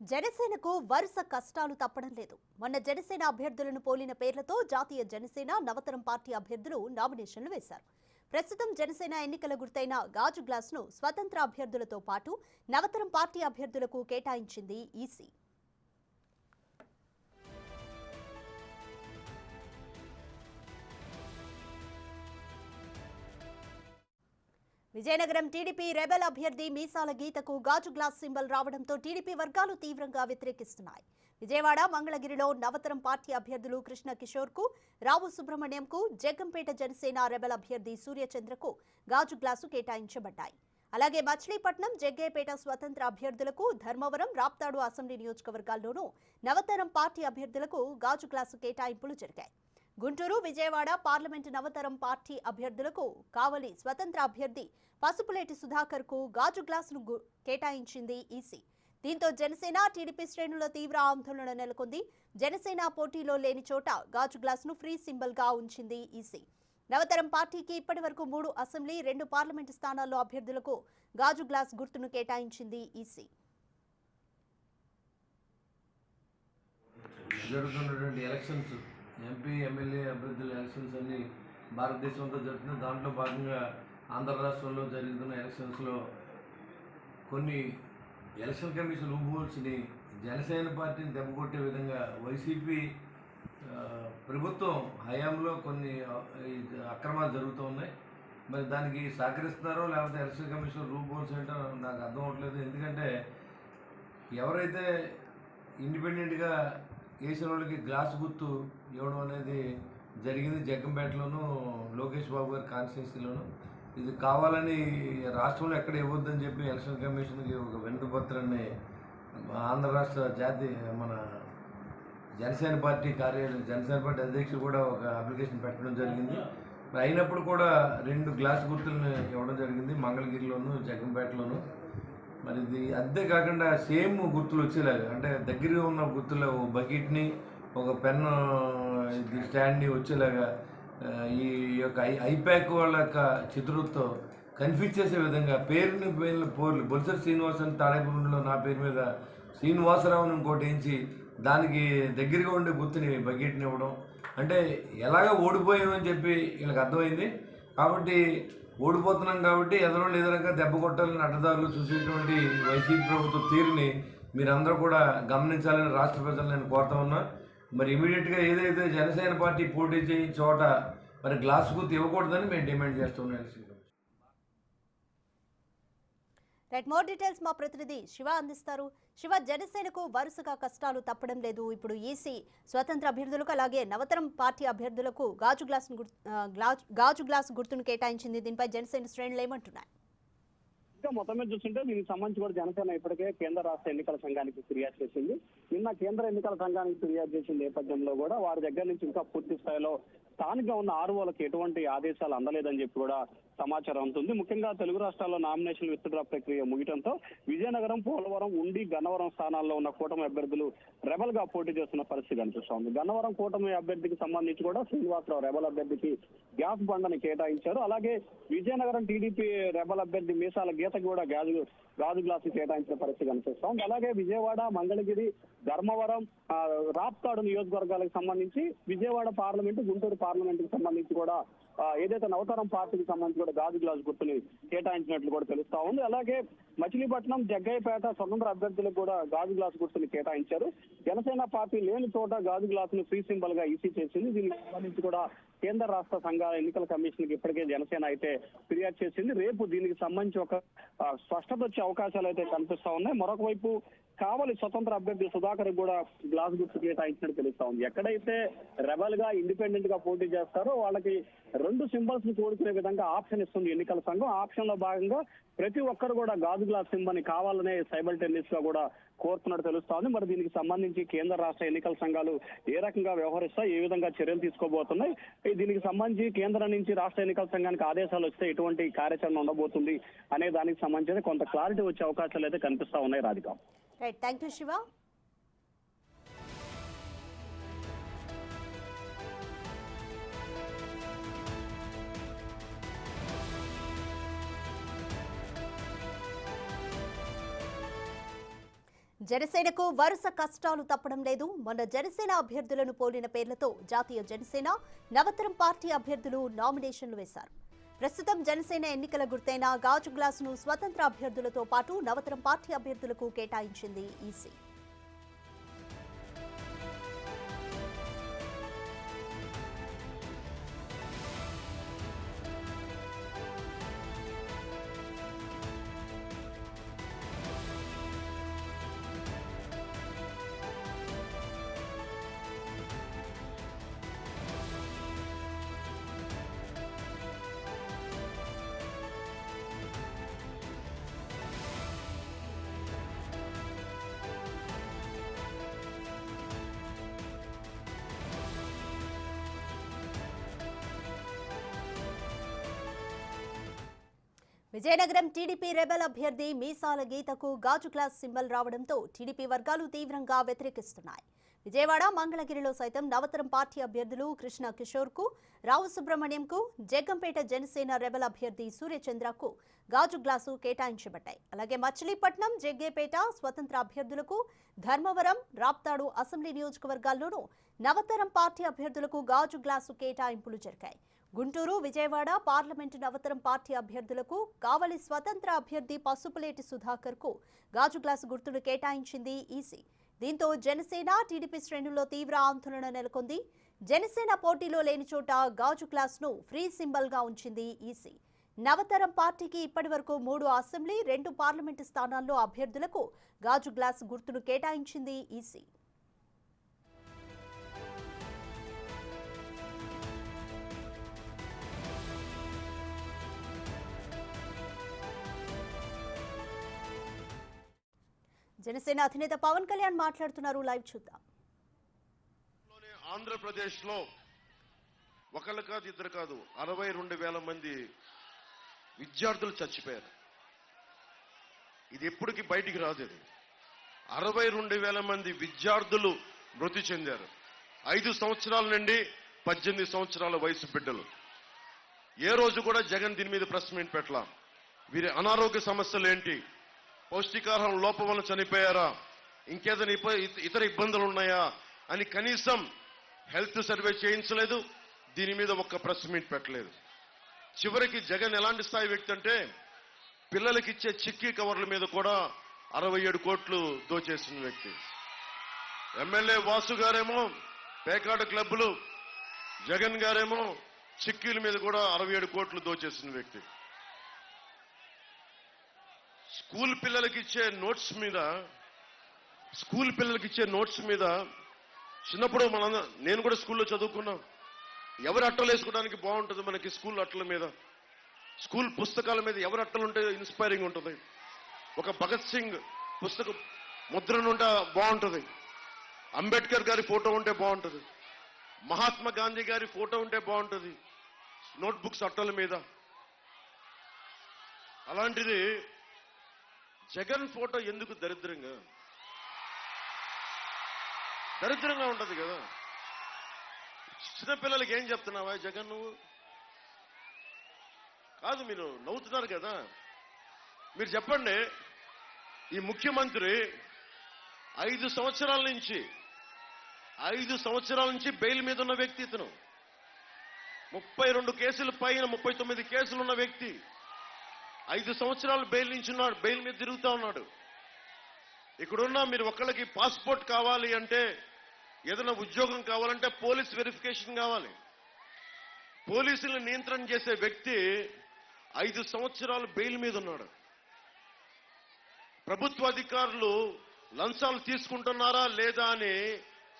జనసేనకు వరుస కష్టాలు తప్పడం లేదు. మొన్న జనసేన అభ్యర్థులను పోలిన పేర్లతో జాతీయ జనసేన నవతరం పార్టీ అభ్యర్థులు నామినేషన్లు వేశారు. ప్రస్తుతం జనసేన ఎన్నికల గుర్తైన గాజు గ్లాసును స్వతంత్ర అభ్యర్థులతో పాటు నవతరం పార్టీ అభ్యర్థులకు కేటాయించింది ఈసీ. విజయనగరం టీడీపీ రెబెల్ అభ్యర్థి మీసాల గీతకు గాజు గ్లాస్ సింబల్ రావడంతో టీడీపీ వర్గాలు తీవ్రంగా వ్యతిరేకిస్తున్నాయి. విజయవాడ మంగళగిరిలో నవతరం పార్టీ అభ్యర్థులు కృష్ణ కిషోర్ కు, రావు సుబ్రహ్మణ్యంకు, జగ్గంపేట జనసేన రెబెల్ అభ్యర్థి సూర్యచంద్రకు గాజు గ్లాసు కేటాయించబడ్డాయి. అలాగే మచిలీపట్నం, జగ్గయ్యపేట స్వతంత్ర అభ్యర్థులకు, ధర్మవరం, రాప్తాడు అసెంబ్లీ నియోజకవర్గాల్లోనూ నవతరం పార్టీ అభ్యర్థులకు గాజు గ్లాసు కేటాయింపులు జరిగాయి. గుంటూరు, విజయవాడ పార్లమెంటు నవతరం పార్టీ అభ్యర్థులకు కావలి స్వతంత్ర అభ్యర్థి పసుపులేటి సుధాకర్ కు గాజు గ్లాసును కేటాయించింది ఈసీ. దీంతో జనసేన, టీడీపీ శ్రేణుల తీవ్ర ఆందోళన నెలకొంది. జనసేన పోటీలో లేని చోట గాజు గ్లాసును ఫ్రీ సింబల్ గా ఉంచింది ఈసీ. నవతరం పార్టీకి ఇప్పటి వరకు 3 అసెంబ్లీ, 2 పార్లమెంటు స్థానాల్లో అభ్యర్థులకు గాజు గ్లాస్ గుర్తును కేటాయించింది ఈసీ. ఎంపీ, ఎమ్మెల్యే అభ్యర్థుల ఎలక్షన్స్ అన్ని భారతదేశంతో జరుగుతుంది. దాంట్లో భాగంగా ఆంధ్ర రాష్ట్రంలో జరుగుతున్న ఎలక్షన్స్లో కొన్ని ఎలక్షన్ కమిషన్ లూప్హోల్స్ని జనసేన పార్టీని దెబ్బకొట్టే విధంగా వైసీపీ ప్రభుత్వం హయాంలో కొన్ని అక్రమాలు జరుగుతూ ఉన్నాయి. మరి దానికి సహకరిస్తున్నారో లేకపోతే ఎలక్షన్ కమిషన్ లూప్హోల్స్ ఏంటో నాకు అర్థం అవ్వట్లేదు. ఎందుకంటే ఎవరైతే ఇండిపెండెంట్గా వేసిన వాళ్ళకి గ్లాస్ గుర్తు ఇవ్వడం అనేది జరిగింది జగ్గంపేటలోను, లోకేష్ బాబు గారి కాన్స్టిట్యున్సీలోను. ఇది కావాలని రాష్ట్రంలో ఎక్కడ ఇవ్వద్దని చెప్పి ఎలక్షన్ కమిషన్కి ఒక వినతి పత్రాన్ని ఆంధ్ర రాష్ట్ర మన జనసేన పార్టీ జనసేన పార్టీ అధ్యక్షుడు కూడా ఒక అప్లికేషన్ పెట్టడం జరిగింది. అయినప్పుడు కూడా 2 గ్లాస్ గుర్తులను ఇవ్వడం జరిగింది, మంగళగిరిలోను, జగ్గంపేటలోను. మరి ఇది అంతే కాకుండా సేమ్ గుర్తులు వచ్చేలాగా, అంటే దగ్గరగా ఉన్న గుర్తులు బకెట్ని, ఒక పెన్ను స్టాండ్ని వచ్చేలాగా ఈ యొక్క ఐప్యాక్ వాళ్ళ యొక్క చిత్రంతో కన్ఫ్యూజ్ చేసే విధంగా పేరుని బొలిసరి శ్రీనివాసన్ తాడేపల్లిలో నా పేరు మీద శ్రీనివాసరావుని ఇంకోటి వేయించి దానికి దగ్గరగా ఉండే గుర్తుని బకెట్ని ఇవ్వడం, అంటే ఎలాగ ఓడిపోయామని చెప్పి వీళ్ళకి అర్థమైంది. కాబట్టి ఓడిపోతున్నాం కాబట్టి ఎదరోళ్ళు ఎదురంగా దెబ్బ కొట్టాలని అడ్డదారులు చూసేటువంటి వైసీపీ ప్రభుత్వ తీరుని మీరందరూ కూడా గమనించాలని రాష్ట్ర ప్రజలు నేను కోరుతా ఉన్నా. మరి ఇమీడియట్గా ఏదైతే జనసేన పార్టీ పోటీ చేయి చోట మరి గ్లాస్ గుర్తు ఇవ్వకూడదని మేము డిమాండ్ చేస్తున్నాం. రైట్, మోర్ డీటెయిల్స్ మా ప్రతినిధి శివ అందిస్తారు. శివ, జనసేనకు వరుసగా కష్టాలు తప్పడం లేదు. ఇప్పుడు ఈసీ స్వతంత్ర అభ్యర్థులకు అలాగే నవతరం పార్టీ అభ్యర్థులకు గాజు గ్లాస్ గుర్తును కేటాయించింది. దీనిపై జనసేన శ్రేణులు ఏమంటున్నాయి? మొత్తం మీద చూస్తుంటే దీనికి సంబంధించి కూడా జనసేన ఇప్పటికే కేంద్ర రాష్ట్ర ఎన్నికల సంఘానికి ఫిర్యాదు చేసింది. నిన్న కేంద్ర ఎన్నికల సంఘానికి ఫిర్యాదు చేసిన నేపథ్యంలో కూడా వారి దగ్గర నుంచి ఇంకా పూర్తి స్థాయిలో స్థానికంగా ఉన్న ఆర్ఓలకు ఎటువంటి ఆదేశాలు అందలేదని చెప్పి కూడా సమాచారం ఉంటుంది. ముఖ్యంగా తెలుగు రాష్ట్రాల్లో నామినేషన్ విత్డ్రా ప్రక్రియ ముగియడంతో విజయనగరం, పోలవరం, ఉండి, గన్నవరం స్థానాల్లో ఉన్న కూటమి అభ్యర్థులు రెబల్ గా పోటీ చేస్తున్న పరిస్థితి కనిపిస్తోంది. గన్నవరం కూటమి అభ్యర్థికి సంబంధించి కూడా శ్రీనివాసరావు రెబల్ అభ్యర్థికి గ్యాస్ బండని కేటాయించారు. అలాగే విజయనగరం టీడీపీ రెబల్ అభ్యర్థి మీసాల గీతకి కూడా గాజు గ్లాసు కేటాయించిన పరిస్థితి కనిపిస్తోంది. అలాగే విజయవాడ, మంగళగిరి, ధర్మవరం, రాప్తాడు నియోజకవర్గాలకు సంబంధించి విజయవాడ పార్లమెంటు, గుంటూరు పార్లమెంటుకు సంబంధించి కూడా ఏదైతే నవతరం పార్టీకి సంబంధించి కూడా గాజు గ్లాస్ గుర్తుని కేటాయించినట్లు కూడా తెలుస్తా ఉంది. అలాగే మచిలీపట్నం, జగ్గయ్యపేట స్వతంత్ర అభ్యర్థులకు కూడా గాజు గ్లాస్ గుర్తుని కేటాయించారు. జనసేన పార్టీ లేని చోట గాజు గ్లాస్ ను ఫ్రీ సింబల్ గా ఈసీ చేసింది. దీనికి సంబంధించి కూడా కేంద్ర రాష్ట్ర సంఘాల ఎన్నికల కమిషన్ కి ఇప్పటికే జనసేన అయితే ఫిర్యాదు చేసింది. రేపు దీనికి సంబంధించి ఒక స్పష్టత వచ్చే అవకాశాలు అయితే కనిపిస్తా ఉన్నాయి. మరొక వైపు కావలి స్వతంత్ర అభ్యర్థి సుధాకర్ కూడా గ్లాస్ గుర్తు కేటాయించినట్టు తెలుస్తా ఉంది. ఎక్కడైతే రెబల్ గా, ఇండిపెండెంట్ గా పోటీ చేస్తారో వాళ్ళకి 2 సింబల్స్ ని కోరుకునే విధంగా ఆప్షన్ ఇస్తుంది ఎన్నికల సంఘం. ఆప్షన్ లో భాగంగా ప్రతి ఒక్కరు కూడా గాజు గ్లాస్ సింబల్ ని కావాలనే సైబల్ టెన్నిస్ గా కూడా కోరుతున్నట్టు తెలుస్తోంది. మరి దీనికి సంబంధించి కేంద్ర రాష్ట్ర ఎన్నికల సంఘాలు ఏ రకంగా వ్యవహరిస్తాయి, ఏ విధంగా చర్యలు తీసుకోబోతున్నాయి, దీనికి సంబంధించి కేంద్రం నుంచి రాష్ట్ర ఎన్నికల సంఘానికి ఆదేశాలు వస్తే ఎటువంటి కార్యాచరణ ఉండబోతుంది అనే దానికి సంబంధించి కొంత క్లారిటీ వచ్చే అవకాశాలు అయితే కనిపిస్తా ఉన్నాయి. Radhika. Right, thank you Shiva. జనసేనకు వరుస కష్టాలు తప్పడం లేదు. మొన్న జనసేన అభ్యర్థులను పోలిన పేర్లతో జాతీయ జనసేన, నవతరం పార్టీ అభ్యర్థులు నామినేషన్లు వేశారు. ప్రస్తుతం జనసేన ఎన్నికల గుర్తైన గాజు గ్లాసును స్వతంత్ర అభ్యర్థులతో పాటు నవతరం పార్టీ అభ్యర్థులకు కేటాయించింది ఈసీ. విజయనగరం టీడీపీ రెబెల్ అభ్యర్థి మీసాల గీతకు గాజు గ్లాస్ సింబల్ రావడంతో టీడీపీ వర్గాలు తీవ్రంగా వ్యతిరేకిస్తున్నాయి. విజయవాడ, మంగళగిరిలో సైతం నవతరం పార్టీ అభ్యర్థులు కృష్ణ కిషోర్కు, రావు సుబ్రహ్మణ్యంకు, జగ్గంపేట జనసేన రెబెల్ అభ్యర్థి సూర్యచంద్రకు గాజు గ్లాసు కేటాయించబడ్డాయి. అలాగే మచిలీపట్నం, జగ్గేపేట స్వతంత్ర అభ్యర్థులకు, ధర్మవరం, రాప్తాడు అసెంబ్లీ నియోజకవర్గాల్లోనూ నవతరం పార్టీ అభ్యర్థులకు గాజు గ్లాసు కేటాయింపులు జరిగాయి. గుంటూరు, విజయవాడ పార్లమెంటు నవతరం పార్టీ అభ్యర్థులకు, కావలి స్వతంత్ర అభ్యర్థి పసుపులేటి సుధాకర్కు గాజు గ్లాసు గుర్తును కేటాయించింది ఈసీ. దీంతో జనసేన, టీడీపీ శ్రేణుల్లో తీవ్ర ఆందోళన నెలకొంది. జనసేన పోటీలో లేని చోట గాజు గ్లాస్ను ఫ్రీ సింబల్గా ఉంచింది ఈసీ. నవతరం పార్టీకి ఇప్పటి వరకు 3 అసెంబ్లీ, 2 పార్లమెంటు స్థానాల్లో అభ్యర్థులకు గాజు గ్లాస్ గుర్తును కేటాయించింది ఈసీ. జనసేన అధినేత పవన్ కళ్యాణ్ మాట్లాడుతున్నారు. లైవ్ చూద్దాం. ఆంధ్రప్రదేశ్ లో ఒకళ్ళు కాదు, ఇద్దరు కాదు, 62,000 మంది విద్యార్థులు చచ్చిపోయారు. ఇది ఎప్పటికీ బయటికి రాదు. ఇది 62,000 మంది విద్యార్థులు మృతి చెందారు. 5 సంవత్సరాల నుండి 18 సంవత్సరాల వయసు బిడ్డలు. ఏ రోజు కూడా జగన్ దీని మీద ప్రెస్ మీట్ పెట్టలా. వీరి అనారోగ్య సమస్యలు ఏంటి, పౌష్టికాహారం లోపం వల్ల చనిపోయారా, ఇంకేదైనా ఇతర ఇబ్బందులు ఉన్నాయా అని కనీసం హెల్త్ సర్వే చేయించలేదు. దీని మీద ఒక్క ప్రెస్ మీట్ పెట్టలేదు. చివరికి జగన్ ఎలాంటి స్థాయి వ్యక్తి అంటే పిల్లలకి ఇచ్చే చిక్కీ కవర్ల మీద కూడా 67 కోట్లు దోచేసిన వ్యక్తి. ఎమ్మెల్యే వాసు గారేమో పేకాట క్లబ్బులు, జగన్ గారేమో చిక్కీల మీద కూడా 67 కోట్లు దోచేసిన వ్యక్తి. స్కూల్ పిల్లలకి ఇచ్చే నోట్స్ మీద చిన్నప్పుడు నేను కూడా స్కూల్లో చదువుకున్నాం. ఎవరు అట్టలు వేసుకోవడానికి బాగుంటుంది మనకి స్కూల్ అట్టల మీద, స్కూల్ పుస్తకాల మీద ఎవరు అట్టలు ఉంటే ఇన్స్పైరింగ్ ఉంటుంది. ఒక భగత్ సింగ్ పుస్తకం ముద్రను ఉంటే బాగుంటుంది, అంబేద్కర్ గారి ఫోటో ఉంటే బాగుంటుంది, మహాత్మా గాంధీ గారి ఫోటో ఉంటే బాగుంటుంది నోట్బుక్స్ అట్టల మీద. అలాంటిది జగన్ ఫోటో ఎందుకు దరిద్రంగా ఉంటది కదా. చిన్నపిల్లలకి ఏం చెప్తున్నావా జగన్ నువ్వు? కాదు, మీరు నవ్వుతున్నారు కదా. మీరు చెప్పండి, ఈ ముఖ్యమంత్రి 5 సంవత్సరాల నుంచి బెయిల్ మీద ఉన్న వ్యక్తి. ఇతను 32 కేసుల పైన 39 కేసులు ఉన్న వ్యక్తి 5 సంవత్సరాలు బెయిల్ మీద తిరుగుతా ఉన్నాడు. ఇక్కడున్న మీరు ఒక్కళ్ళకి పాస్పోర్ట్ కావాలి అంటే, ఏదైనా ఉద్యోగం కావాలంటే పోలీస్ వెరిఫికేషన్ కావాలి. పోలీసులను నియంత్రణ చేసే వ్యక్తి 5 సంవత్సరాలు బెయిల్ మీద ఉన్నాడు. ప్రభుత్వ అధికారులు లంచాలు తీసుకుంటున్నారా లేదా అని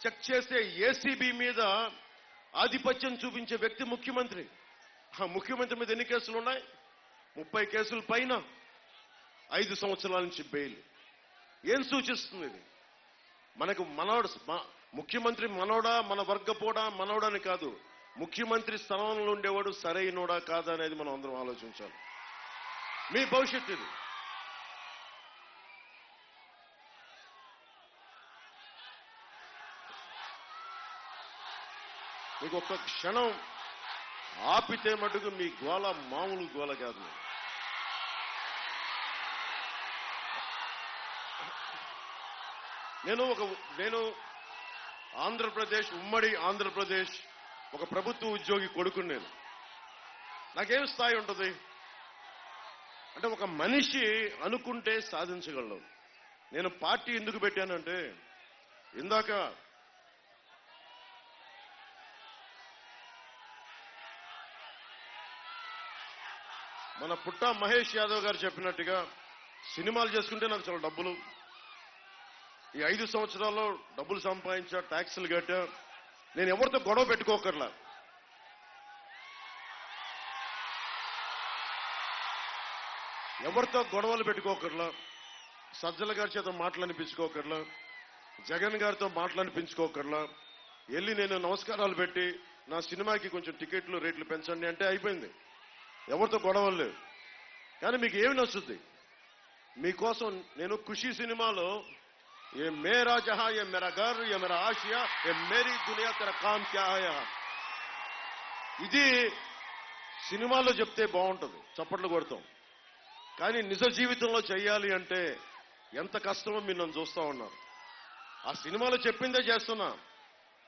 చెక్ చేసే ఏసీబీ మీద ఆధిపత్యం చూపించే వ్యక్తి ముఖ్యమంత్రి. ఆ ముఖ్యమంత్రి మీద ఎన్ని కేసులు ఉన్నాయి? 30 కేసుల పైన 5 సంవత్సరాల నుంచి బెయిల్. ఏం సూచిస్తుంది ఇది? మనకు ముఖ్యమంత్రి మనోడా, మన వర్గపోడా, మనోడని కాదు, ముఖ్యమంత్రి స్థానంలో ఉండేవాడు సరైనోడా కాదా అనేది మనం అందరం ఆలోచించాలి. మీ భవిష్యత్తు ఇది. మీకు ఒక్క క్షణం ఆపితే మటుకు మీ గోల మామూలు గోల కాదు. నేను ఆంధ్రప్రదేశ్, ఉమ్మడి ఆంధ్రప్రదేశ్ ఒక ప్రభుత్వ ఉద్యోగి కొడుకుని నేను. నాకేం స్థాయి ఉంటుంది అంటే ఒక మనిషి అనుకుంటే సాధించగలడు. నేను పార్టీ ఎందుకు పెట్టానంటే ఇందాక మన పుట్టా మహేష్ యాదవ్ గారు చెప్పినట్టుగా సినిమాలు చేసుకుంటే నాకు చాలా డబ్బులు, ఈ 5 సంవత్సరాల్లో డబ్బులు సంపాదించా, ట్యాక్సులు కట్టా, నేను ఎవరితో గొడవ పెట్టుకోకర్లా. ఎవరితో గొడవలు పెట్టుకోకర్లా, సజ్జల గారి చేత మాటలనిపించుకోకర్లా, జగన్ గారితో మాటలనిపించుకోకర్లా, వెళ్ళి నేను నమస్కారాలు పెట్టి నా సినిమాకి కొంచెం టికెట్లు రేట్లు పెంచండి అంటే అయిపోయింది. ఎవరితో గొడవలు లేవు. కానీ మీకు ఏమి నచ్చుద్ది? మీకోసం నేను ఖుషీ సినిమాలో ఏ మేరా జహా, ఏ మేరా ఘర్, ఏ మేరా ఆసియా, ఏ మేరీ దునియా, తెరా కామ్ క్యా హై, ఇది సినిమాలో చెప్తే బాగుంటుంది, చప్పట్లు కొడతాం. కానీ నిజ జీవితంలో చెయ్యాలి అంటే ఎంత కష్టమో మీరు నన్ను చూస్తా ఉన్నారు. ఆ సినిమాలో చెప్పిందే చేస్తున్నా.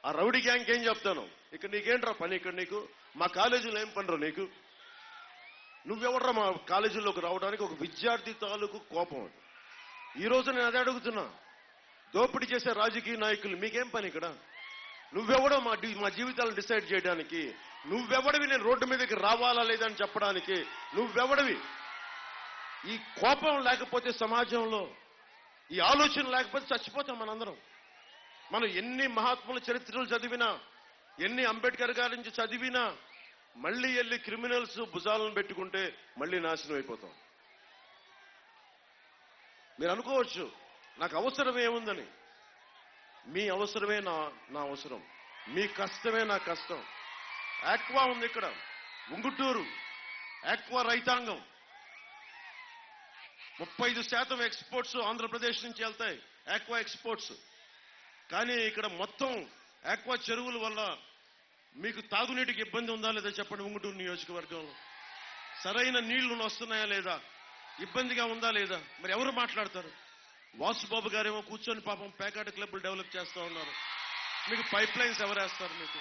ఆ రౌడీ గ్యాంగ్ ఏం చెప్తాను, ఇక్కడ నీకేంట్రా పని, ఇక్కడ నీకు మా కాలేజీలో ఏం పనిరా నీకు, నువ్వెవడరా మా కాలేజీలోకి రావడానికి? ఒక విద్యార్థి తాలూకు కోపం. ఈ రోజు నేను అదే అడుగుతున్నా, దోపిడీ చేసే రాజకీయ నాయకులు మీకేం పని ఇక్కడ? నువ్వెవడో మా జీవితాలను డిసైడ్ చేయడానికి? నువ్వెవడివి నేను రోడ్డు మీదకి రావాలా లేదని చెప్పడానికి? నువ్వెవడివి? ఈ కోపం లేకపోతే సమాజంలో, ఈ ఆలోచన లేకపోతే చచ్చిపోతాం మనందరం. మనం ఎన్ని మహాత్ముల చరిత్రలు చదివినా, ఎన్ని అంబేద్కర్ గారి నుంచి చదివినా, మళ్ళీ వెళ్ళి క్రిమినల్స్ భుజాలను పెట్టుకుంటే మళ్ళీ నాశనం అయిపోతాం. మీరు అనుకోవచ్చు నాకు అవసరం ఏముందని. మీ అవసరమే నా అవసరం, మీ కష్టమే నా కష్టం. ఆక్వా ఉంది ఇక్కడ, ఉంగుటూరు ఆక్వా రైతాంగం 35% ఎక్స్పోర్ట్స్ ఆంధ్రప్రదేశ్ నుంచి వెళ్తాయి, ఆక్వా ఎక్స్పోర్ట్స్. కానీ ఇక్కడ మొత్తం ఆక్వా చెరువుల వల్ల మీకు తాగునీటికి ఇబ్బంది ఉందా లేదా చెప్పండి? ఉంగుటూరు నియోజకవర్గంలో సరైన నీళ్లు వస్తున్నాయా లేదా, ఇబ్బందిగా ఉందా లేదా? మరి ఎవరు మాట్లాడతారు? వాసుబాబు గారేమో కూర్చొని పాపం పేకాట క్లబ్లు డెవలప్ చేస్తా ఉన్నారు. మీకు పైప్ లైన్స్ ఎవరేస్తారు? మీకు